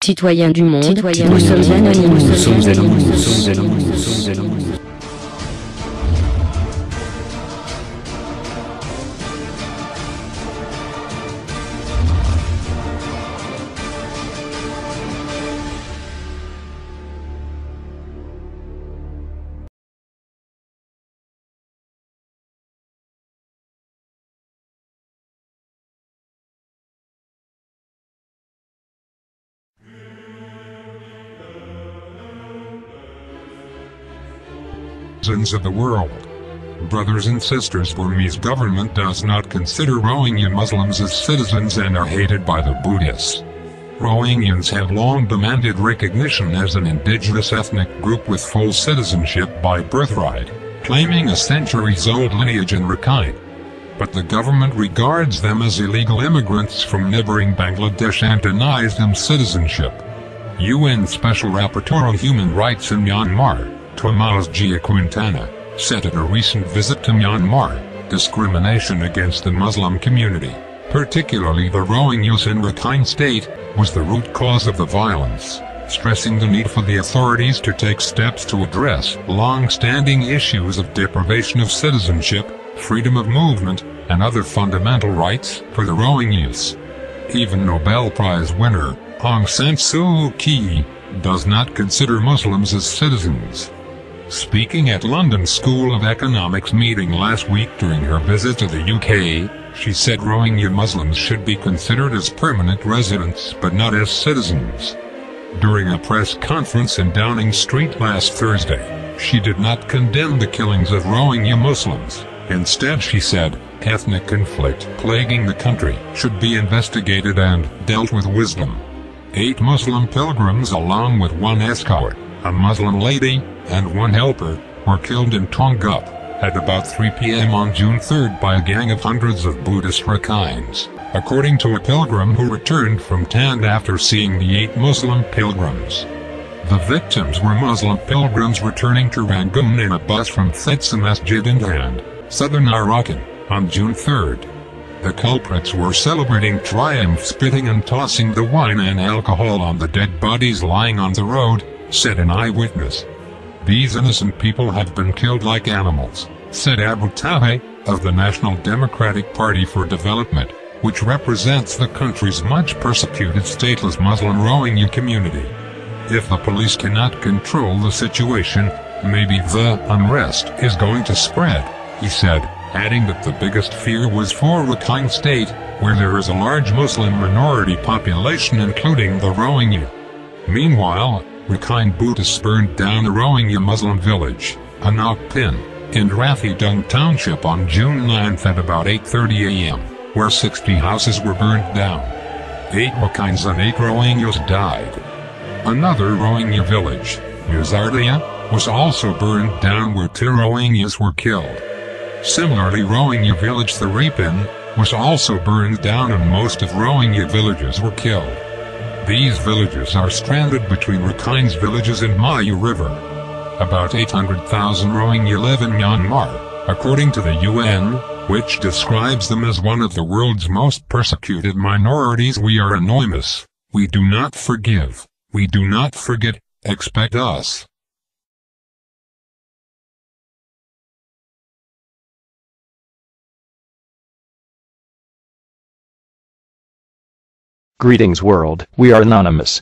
Citoyens du monde, nous sommes anonymes. Nous sommes anonymes. Of the world. Brothers and sisters, Burmese government does not consider Rohingya Muslims as citizens and are hated by the Buddhists. Rohingyans have long demanded recognition as an indigenous ethnic group with full citizenship by birthright, claiming a centuries-old lineage in Rakhine. But the government regards them as illegal immigrants from neighboring Bangladesh and denies them citizenship. UN Special Rapporteur on Human Rights in Myanmar, Tomas Gia Quintana, said at a recent visit to Myanmar, discrimination against the Muslim community, particularly the Rohingyas in Rakhine State, was the root cause of the violence, stressing the need for the authorities to take steps to address long-standing issues of deprivation of citizenship, freedom of movement, and other fundamental rights for the Rohingyas. Even Nobel Prize winner Aung San Suu Kyi does not consider Muslims as citizens. Speaking at London School of Economics meeting last week during her visit to the UK, she said Rohingya Muslims should be considered as permanent residents but not as citizens. During a press conference in Downing Street last Thursday, she did not condemn the killings of Rohingya Muslims. Instead, she said, ethnic conflict plaguing the country should be investigated and dealt with wisdom. 8 Muslim pilgrims along with 1 escort, a Muslim lady, and 1 helper, were killed in Tongup at about 3 p.m. on June 3 by a gang of hundreds of Buddhist Rakhines, according to a pilgrim who returned from Tand after seeing the 8 Muslim pilgrims. The victims were Muslim pilgrims returning to Rangoon in a bus from Thetsa Masjid in Tand, southern Arakan, on June 3. The culprits were celebrating triumph, spitting and tossing the wine and alcohol on the dead bodies lying on the road, said an eyewitness. These innocent people have been killed like animals, said Abu Tahe, of the National Democratic Party for Development, which represents the country's much persecuted stateless Muslim Rohingya community. If the police cannot control the situation, maybe the unrest is going to spread, he said, adding that the biggest fear was for Rakhine State, where there is a large Muslim minority population including the Rohingya. Meanwhile, Rakhine Buddhists burned down a Rohingya Muslim village, Anak Pin, in Rathidung Township on June 9 at about 8:30 a.m., where 60 houses were burned down. 8 Rakhines and 8 Rohingyas died. Another Rohingya village, Muzardia, was also burned down where 2 Rohingyas were killed. Similarly, Rohingya village Tharipin was also burned down and most of Rohingya villages were killed. These villages are stranded between Rakhine's villages and Mayu River. About 800,000 Rohingya live in Myanmar, according to the UN, which describes them as one of the world's most persecuted minorities. We are anonymous. We do not forgive. We do not forget. Expect us. Greetings world, we are anonymous.